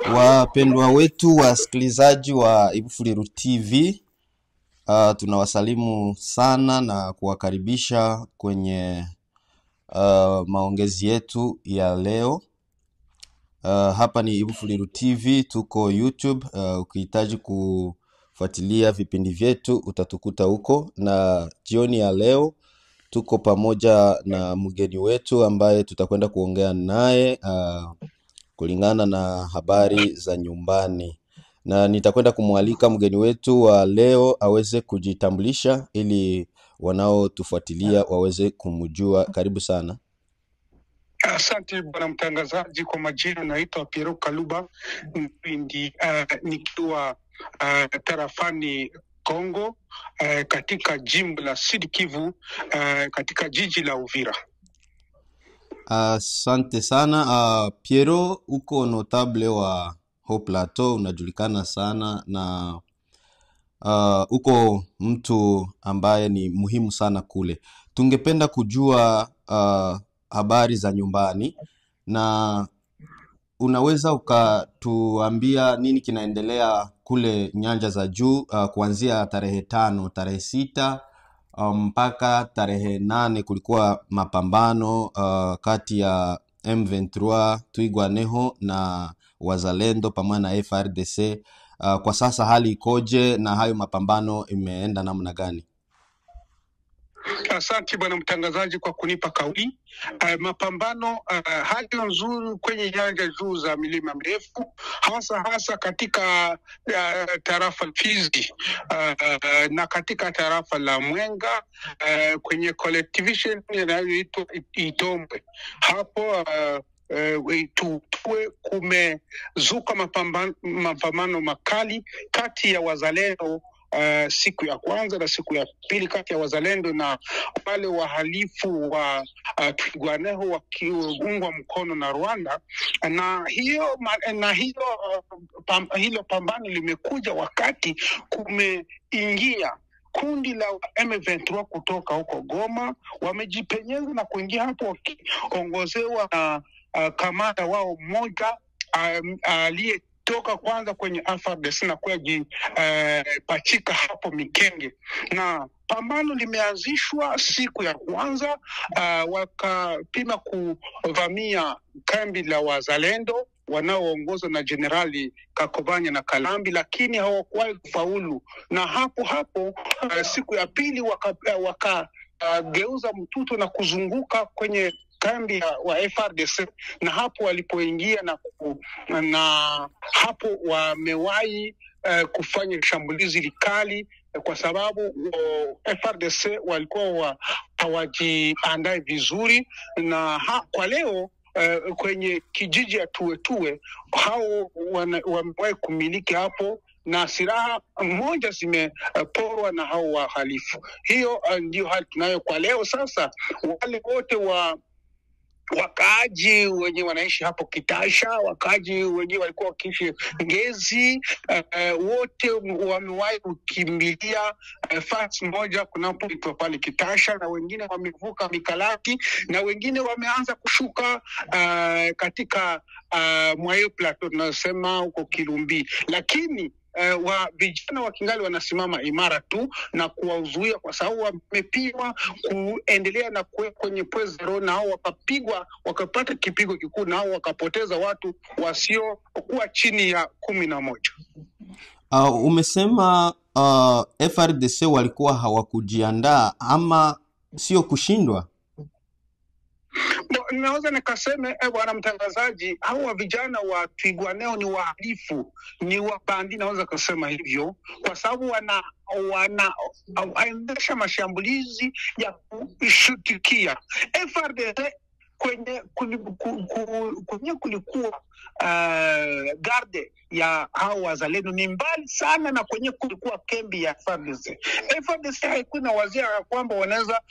Wapendwa wetu wasikilizaji wa Ibufuliru TV, tunawasalimu sana na kuwakaribisha kwenye maongezi yetu ya leo. Hapa ni Ibufuliru TV, tuko YouTube. Ukihitaji kufuatilia vipindi vyetu utatukuta huko, na jioni ya leo tuko pamoja na mgeni wetu ambaye tutakwenda kuongea naye kulingana na habari za nyumbani, na nitakwenda kumwalika mgeni wetu wa leo aweze kujitambulisha ili wanaotufuatilia waweze kumjua. Karibu sana. Asante bwana mtangazaji. Kwa majina naitwa Piero Kaluba, nikiwa tarafani Kongo, katika jimbo la Sud Kivu, katika jiji la Uvira. Asante sana. Piero, uko notable wa Haut Plateau, unajulikana sana na uko mtu ambaye ni muhimu sana kule. Tungependa kujua habari za nyumbani, na unaweza ukatuambia nini kinaendelea kule nyanja za juu kuanzia tarehe 5, tarehe 6 mpaka tarehe 8 kulikuwa mapambano kati ya M23 Twirwaneho na Wazalendo pamoja na FRDC. Kwa sasa hali ikoje na hayo mapambano imeenda namna gani? Asante bwana mtangazaji kwa kunipa kauli. Mapambano hali nzuri kwenye nyanja juu za milima mirefu, hasa katika tarafa Fizi na katika tarafa la Mwenga, kwenye collectivization inayoitwa Itombwe. Hapo kumezuka mapambano makali kati ya Wazalendo siku ya kwanza na siku ya pili, kati ya Wazalendo na wale wahalifu wa Twirwaneho wakiungwa mkono na Rwanda. Na hilo pambano limekuja wakati kumeingia kundi la M23 kutoka huko Goma. Wamejipenyeza na kuingia hapo wakiongozewa na kamanda wao mmoja aliyetoka kwanza kwenye FARDC na pachika hapo Mikenge. Na pambano limeanzishwa siku ya kwanza, wakapima kuvamia kambi la Wazalendo wanaoongozwa na Generali Kakobanya na Kalambi, lakini hawakuwahi kufaulu. Na hapo siku ya pili wakageuza mtuto na kuzunguka kwenye kambi wa FRDC, na hapo walipoingia na hapo wamewahi kufanya shambulizi likali, kwa sababu FRDC walikuwa hawajiandae vizuri. Na kwa leo kwenye kijiji ya Tuwe hao wamewahi kumiliki hapo, na silaha moja zimeporwa na hao wahalifu. Hiyo ndio hali tunayo kwa leo. Sasa wale wote wakaaji wenye wanaishi hapo Kitasha, wakaaji wenye walikuwa wakiishi Ngezi, wote wamewahi kukimbilia fasi moja kunapoitwa pale Kitasha, na wengine wamevuka Mikalati, na wengine wameanza kushuka katika Mwayo Plateau tunasema huko Kilumbi. Lakini vijana wakingali wanasimama imara tu na kuwazuia, kwa sababu wamepigwa kuendelea na kwenye Pwezero, na hao wakapata kipigo kikuu, na hao wakapoteza watu wasiokuwa chini ya 11. Umesema FRDC walikuwa hawakujiandaa, ama sio kushindwa? Naweza nikasema bwana mtangazaji, hawa vijana wa Twirwaneho ni wahalifu, ni wabandi, naweza kusema hivyo, kwa sababu wanaendesha mashambulizi ya kushutikia FRDC kwenye kulikuwa garde ya hao Wazalendo ni mbali sana na kwenye kulikuwa kambi ya FARDC. FARDC haikuwa na wazia kwamba wanaweza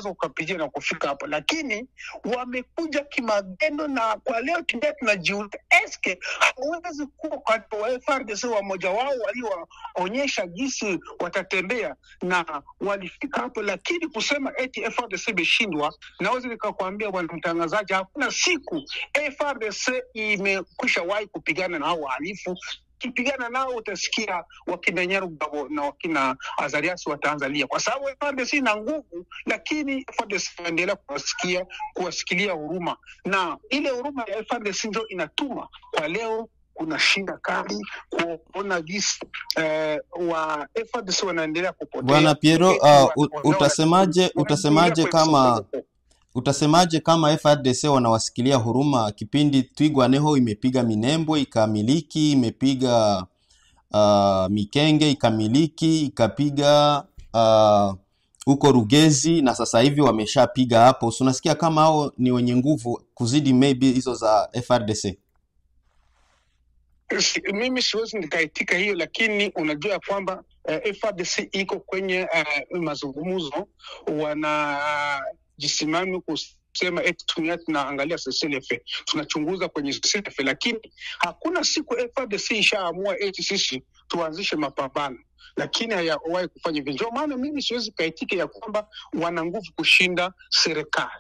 kukapitia na kufika hapo, lakini wamekuja kimagendo. Na kwa leo tunajiuliza, eske hawezi kuwa kwa FARDC wamoja wao walioonyesha jinsi watatembea na walifika hapo? Lakini kusema eti FARDC imeshindwa, naweza nikakwambia nakwambia bwana mtangazaji, hakuna siku FARDC imekwisha wahi kupigana na hao wahalifu. Kipigana nao utasikia wakina Nyarugabo na wakina Azarias wataanzalia, kwa sababu FARDC ina nguvu, lakini FARDC inaendelea kuwasikilia huruma, na ile huruma ya FARDC ndio inatuma kwa leo kuna shinda kali kuona gisi wa FARDC wanaendelea kupotea. Bwana Piero, utasemaje kama FARDC wanawasikilia huruma kipindi Twigwaneho imepiga Minembwe ikamiliki, imepiga Mikenge ikamiliki, ikapiga huko Rugezi, na sasa hivi wameshapiga hapo. So unasikia kama hao ni wenye nguvu kuzidi maybe hizo za FARDC? Mimi siwezi nikaitika hiyo, lakini unajua kwamba FARDC iko kwenye mazungumzo, wanajisimami kusema tunaangalia CCLF, tunachunguza kwenye CCLF, lakini hakuna siku FARDC ishaamua sisi tuanzishe mapambano, lakini hayawahi kufanya hivyo. Ndio maana mimi siwezi kaitika ya kwamba wana nguvu kushinda serikali.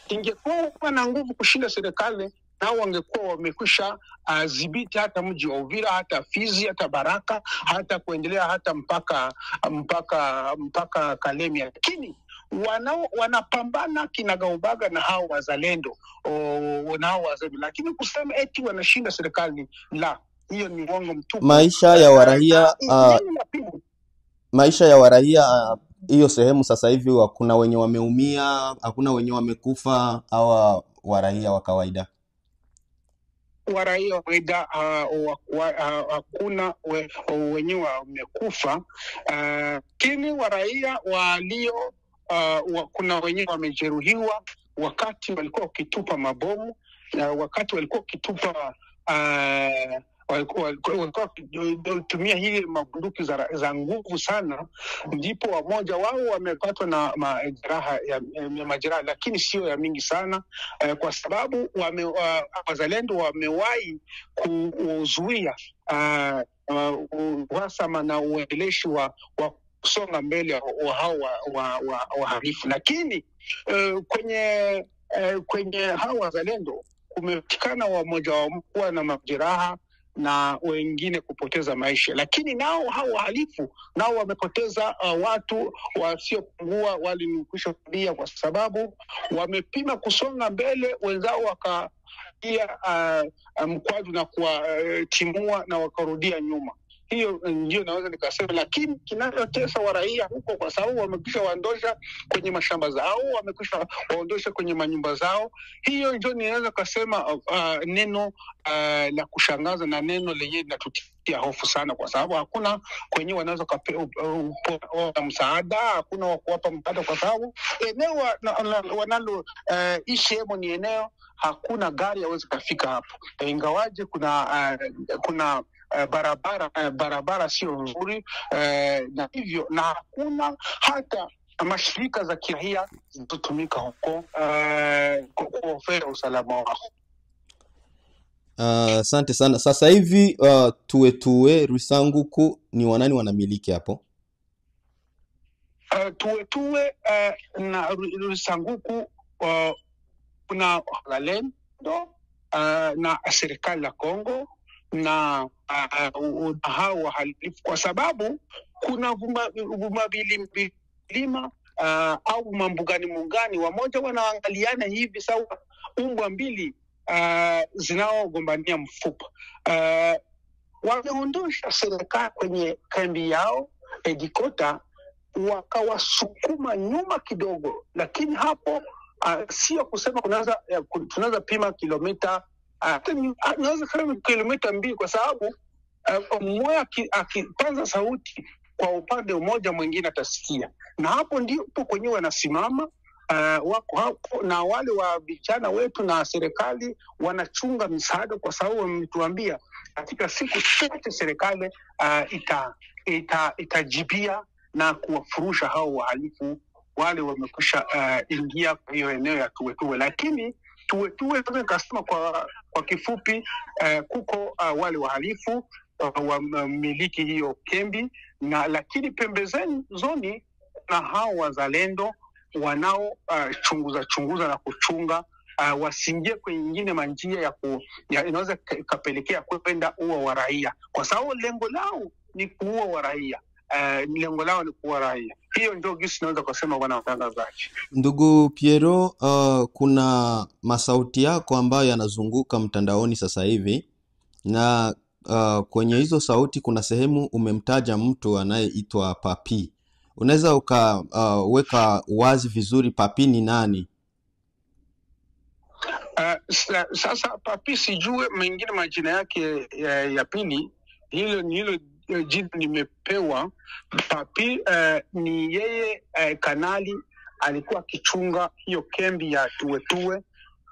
Ingekuwa wana nguvu kushinda serikali, nao wangekuwa wamekwisha dhibiti hata mji wa Uvira, hata Fizi, hata Baraka, hata kuendelea hata mpaka Kalemie. Lakini wanapambana kinagaubaga na hao wazalendo, lakini kusema eti wanashinda serikali, la, hiyo ni uongo mtupu. Maisha ya waraia hiyo sehemu sasa hivi, kuna wenye wameumia, hakuna wenye wamekufa, hawa waraia wa kawaida? Waraia wa kawaida hakuna wenye wamekufa, lakini waraia walio kuna wenye wamejeruhiwa wakati walikuwa wakitupa mabomu, wakati walikuwa wakitupa walikuwa wakitumia hili mabunduki za nguvu sana, ndipo wamoja wao wamepatwa na majeraha majeraha, lakini sio ya mingi sana, kwa sababu wazalendo wamewahi kuzuia uhasama na uendeleshi wa kusonga mbele wa hao wahalifu. Lakini kwenye hao wazalendo kumepatikana wamoja wao kuwa na majeraha na wengine kupoteza maisha, lakini nao hao wahalifu nao wamepoteza watu wasiopungua walikwisha kulia, kwa sababu wamepima kusonga mbele, wenzao wakaia mkwaju na kuwatimua na wakarudia nyuma. Hiyo ndio naweza nikasema, lakini kinachotesa waraia huko, kwa sababu wamekwisha waondosha kwenye mashamba zao, wamekwisha waondosha kwenye manyumba zao. Hiyo ndio ninaweza kusema neno la kushangaza na neno lenye linatutia hofu sana, kwa sababu hakuna kwenye wanaweza kupewa msaada, hakuna wa kuwapa msaada, kwa sababu eneo wanalo ishi hemo ni eneo hakuna gari yaweza kufika hapo, ingawaje kuna barabara sio nzuri, na hivyo na hakuna hata mashirika za kiraia zinazotumika huko kuofera usalama wao. Asante sana. Sasa hivi Tuwe Rusanguku ni wanani wanamiliki hapo? Tuwe na Rusanguku kuna wazalendo na serikali ya Kongo na hao wahalifu, kwa sababu kuna vilima au mambugani wamoja wanaangaliana hivi sawa umbwa mbili zinaogombania mfupa. Wameondosha serikali kwenye kambi yao Edikota, wakawasukuma nyuma kidogo, lakini hapo sio kusema tunaweza pima kilomita, naweza kama kilomita 2, kwa sababu mmoja akipanza sauti kwa upande mmoja mwingine atasikia, na hapo ndipo kwenye wanasimama wako hapo, na wale wa vijana wetu na serikali wanachunga msaada, kwa sababu wametuambia katika siku chache serikali itajibia na kuwafurusha hao wahalifu wale wamekwisha ingia kwa hiyo eneo ya Tuwe. Lakini Tuwe kasema kwa kifupi, kuko wale wahalifu wamiliki hiyo kembi, na lakini pembezoni kuna hao wazalendo wanao chunguza na kuchunga wasiingie kwenye nyingine manjia inaweza ikapelekea kwenda ua wa raia, kwa sababu lengo lao ni kuua wa raia. Lengo lao ni kuua raia. Hiyo ndio gisi naweza kusema, bwana mtangazaji. Ndugu Piero, kuna masauti yako ambayo yanazunguka mtandaoni sasa hivi, na kwenye hizo sauti kuna sehemu umemtaja mtu anayeitwa Papi. Unaweza ukaweka wazi vizuri Papi ni nani? Sasa Papi sijue mengine majina yake ya pili. Hilo jina nimepewa. Papi ni yeye kanali alikuwa akichunga hiyo kambi ya Tuwe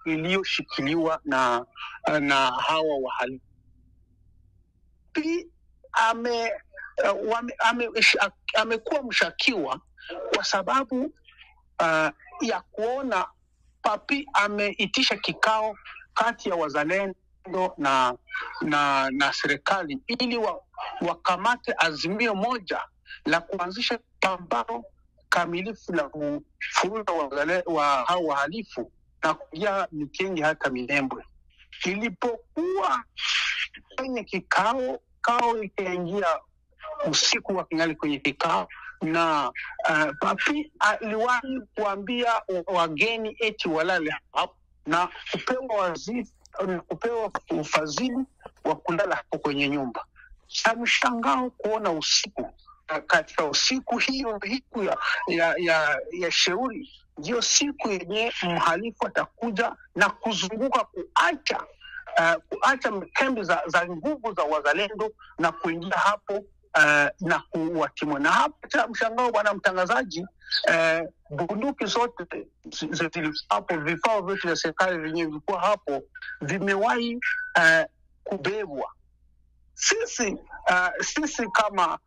iliyoshikiliwa na hawa wahalifu. Amekuwa mshakiwa kwa sababu ya kuona Papi ameitisha kikao kati ya wazalendo na serikali ili wakamate azimio moja la kuanzisha pambano kamilifu la kufuruza wa hao wahalifu na kuingia Mikenge hata Minembwe. Ilipokuwa kwenye kikao ikaingia usiku wa kingali kwenye kikao, na Papi aliwahi kuambia wageni eti walale hapo na kupewa ufadhili wa kulala hapo kwenye nyumba. Mshangao kuona usiku, katika usiku hiyo ya shauri ndio siku yenye mhalifu atakuja na kuzunguka kuacha kambi za nguvu za wazalendo na kuingia hapo na kuwatimua. Na hapo mshangao, bwana mtangazaji, bunduki zote zilikuwa hapo, vifaa vyote vya serikali vyenyewe vilikuwa hapo vimewahi kubebwa. Sisi kama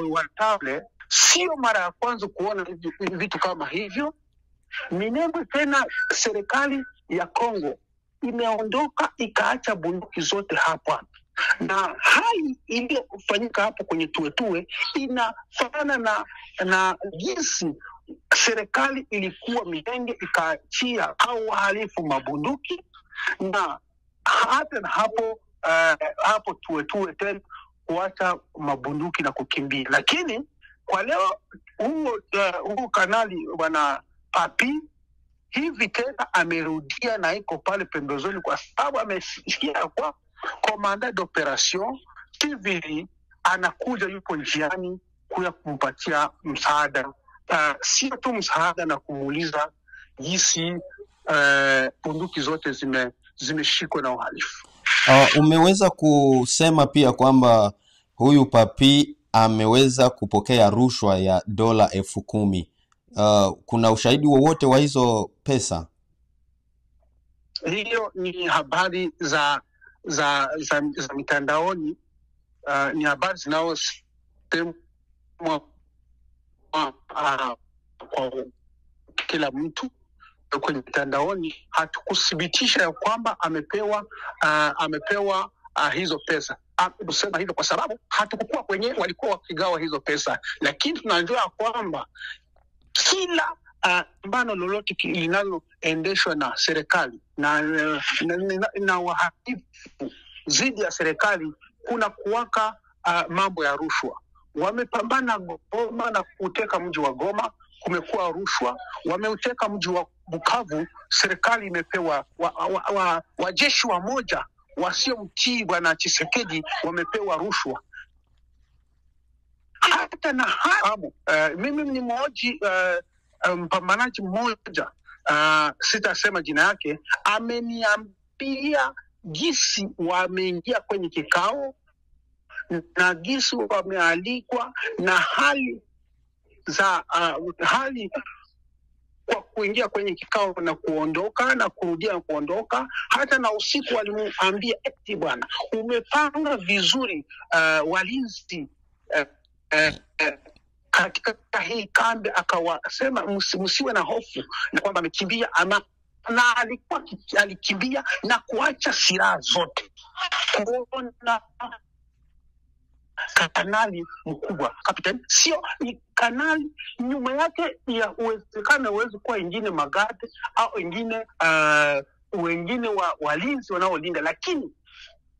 Watable sio mara ya kwanza kuona vitu kama hivyo. Minembwe tena serikali ya Kongo imeondoka ikaacha bunduki zote hapa, na hali iliyofanyika hapo kwenye Tuwe inafanana na jinsi serikali ilikuwa Minembwe ikaachia au wahalifu mabunduki, na hata na hapo Tuwe tena kuacha mabunduki na kukimbia. Lakini kwa leo huo kanali bwana Papi hivi tena amerudia na iko pale pembezoni, kwa sababu amesikia kwa komanda d'operation civil anakuja, yupo njiani kuya kumpatia msaada, sio tu msaada na kumuuliza jinsi bunduki zote zimeshikwa na uhalifu. Umeweza kusema pia kwamba huyu Papi ameweza kupokea rushwa ya dola 10,000. Kuna ushahidi wowote wa hizo pesa? Hiyo ni habari za mitandaoni, ni habari zinazosemwa kwa kila mtu kwenye mitandaoni. Hatukuthibitisha ya kwamba amepewa hizo pesa. Tusema hivyo kwa sababu hatukukuwa kwenye walikuwa wakigawa hizo pesa, lakini tunajua kwamba kila pambano lolote linaloendeshwa na serikali na wahalifu dhidi ya serikali kuna kuwaka mambo ya rushwa. Wamepambana Goma na kuteka mji wa Goma, kumekuwa rushwa. Wameuteka mji wa Bukavu, serikali imepewa wajeshi wa moja wasiomtii bwana Tshisekedi wamepewa rushwa. Hata na hapo mimi ni mmoja mpambanaji mmoja, sitasema jina yake, ameniambia jinsi wameingia kwenye kikao na jinsi wamealikwa na hali kwa kuingia kwenye kikao na kuondoka na kurudia na kuondoka. Hata na usiku walimuambia eti bwana, umepanga vizuri walinzi katika hii kambi, akawasema msiwe na hofu na kwamba amekimbia na alikimbia na kuacha silaha zote. Kuona kanali mkubwa captain, sio ni kanali. Nyuma yake ya uwezekano uweze kuwa ingine magade au ingine wengine walinzi wanaolinda, lakini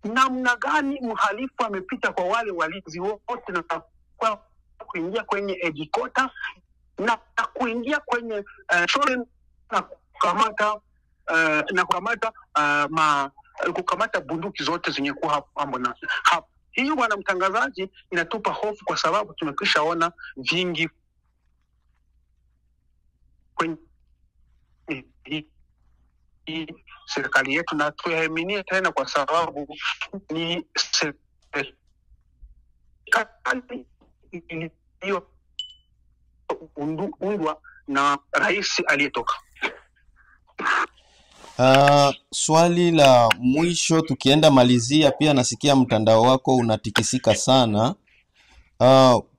namna gani mhalifu amepita kwa wale walinzi wote na kuingia kwenye edikota na kuingia kwenye shule na kukamata bunduki zote zenye kuwa hapo na hapo. Hiyo bwana mtangazaji, inatupa hofu kwa sababu tumekwisha ona vingi kwenye serikali yetu, na tuyaaminie tena kwa sababu ni serikali iliyoundwa na rais aliyetoka. Swali la mwisho tukienda malizia, pia nasikia mtandao wako unatikisika sana.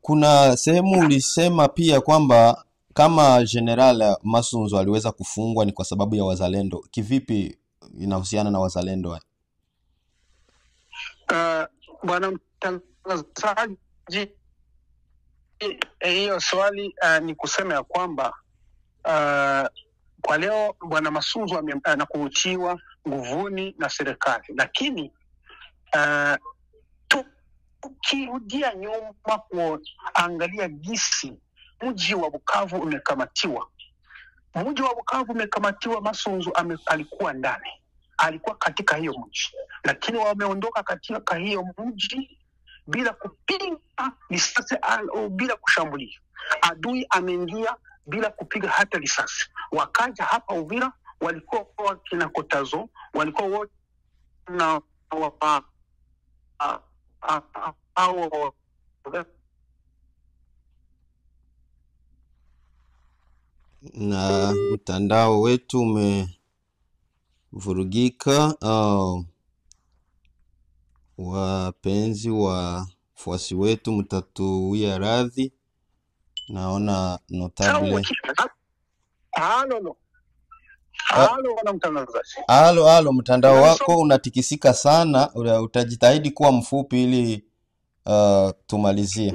Kuna sehemu ulisema pia kwamba kama General Masunzu aliweza kufungwa ni kwa sababu ya wazalendo. Kivipi inahusiana na wazalendo? Bwana mtangazaji, hiyo swali ni kusema ya kwamba kwa leo Bwana Masunzu anakutiwa nguvuni na serikali, lakini tukirudia nyuma kuangalia gisi mji wa Bukavu umekamatiwa. Mji wa Bukavu umekamatiwa, Masunzu alikuwa ndani, alikuwa katika hiyo mji, lakini wameondoka katika hiyo mji bila kupiga risasi au bila kushambulia. Adui ameingia bila kupiga hata risasi. Wakaja hapa Uvira, walikuwa wakina Kotazo, walikuwa wote na na mtandao wetu umevurugika. Wapenzi wafuasi wetu, mtatuia radhi. Naona notable. Halo, mtandao wako unatikisika sana. Utajitahidi kuwa mfupi ili tumalizie.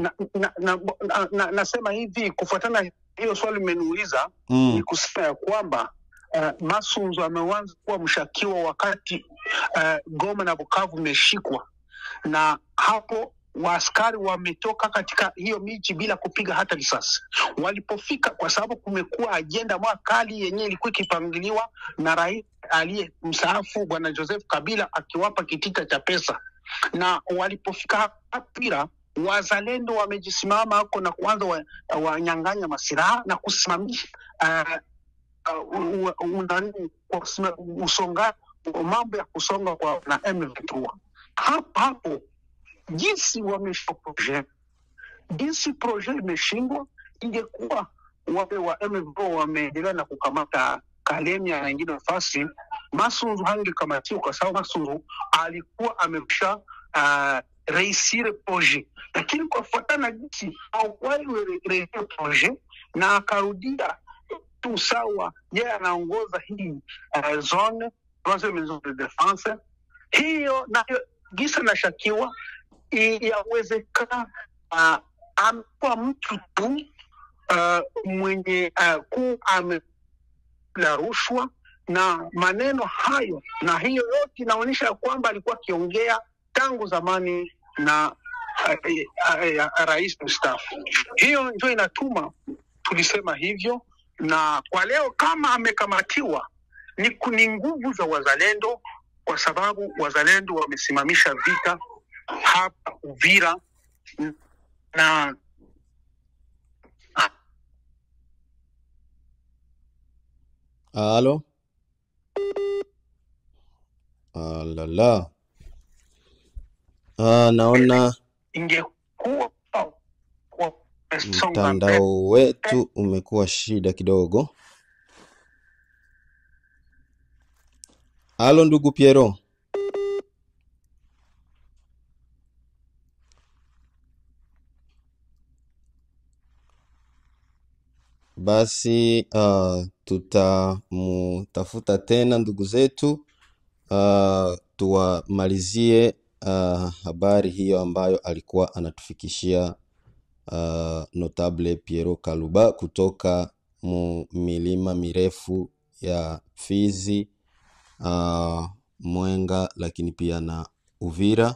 Nasema hivi kufuatana hiyo swali mmeniuliza, ni kusema kwamba Masunzu ameanza kuwa mshakiwa wakati Goma na Bukavu umeshikwa, na hapo waaskari wametoka katika hiyo miji bila kupiga hata risasi. Walipofika, kwa sababu kumekuwa agenda mwakali yenye ilikuwa ikipangiliwa na rais aliye mstaafu Bwana Joseph Kabila akiwapa kitita cha pesa, na walipofika hapa wazalendo wamejisimama huko na kuanza wanyang'anya masiraha na kusimamisha usonga mambo ya kusonga kwa na M23. Hapo jinsi projet imeshindwa, ingekuwa wale wa M23 wameendelea na kukamata Kalemia na ingine nafasi, Masunzu hangekamatiwa kwa sababu Masunzu alikuwa amesha reisire projet. Lakini kwa kufuatana jinsi au wale reisire projet na akarudia tu sawa, yeye anaongoza hii zone de defense hiyo, na gisa na shakiwa yawezekana amekuwa mtu tu mwenye la rushwa na maneno hayo, na hiyo yote inaonyesha kwamba alikuwa akiongea tangu zamani na rais mstaafu. Hiyo ndio inatuma tulisema hivyo, na kwa leo kama amekamatiwa ni nguvu za wazalendo, kwa sababu wazalendo wamesimamisha vita hapa Uvira na Halo. Alala. Naona ingekuwa mtandao wetu umekuwa shida kidogo. Halo ndugu Piero. Basi tutamutafuta tena ndugu zetu, tuwamalizie habari hiyo ambayo alikuwa anatufikishia Notable Piero Kaluba kutoka milima mirefu ya Fizi, Mwenga, lakini pia na Uvira.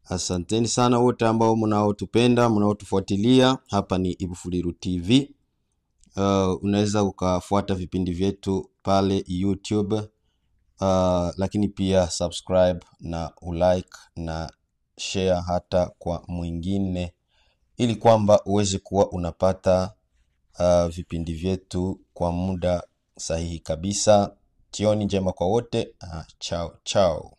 Asanteni sana wote ambao mnaotupenda, mnaotufuatilia. Hapa ni Ibufuliru TV. Unaweza ukafuata vipindi vyetu pale YouTube, lakini pia subscribe na ulike na share hata kwa mwingine, ili kwamba uweze kuwa unapata vipindi vyetu kwa muda sahihi kabisa. Jioni njema kwa wote. Chao chao.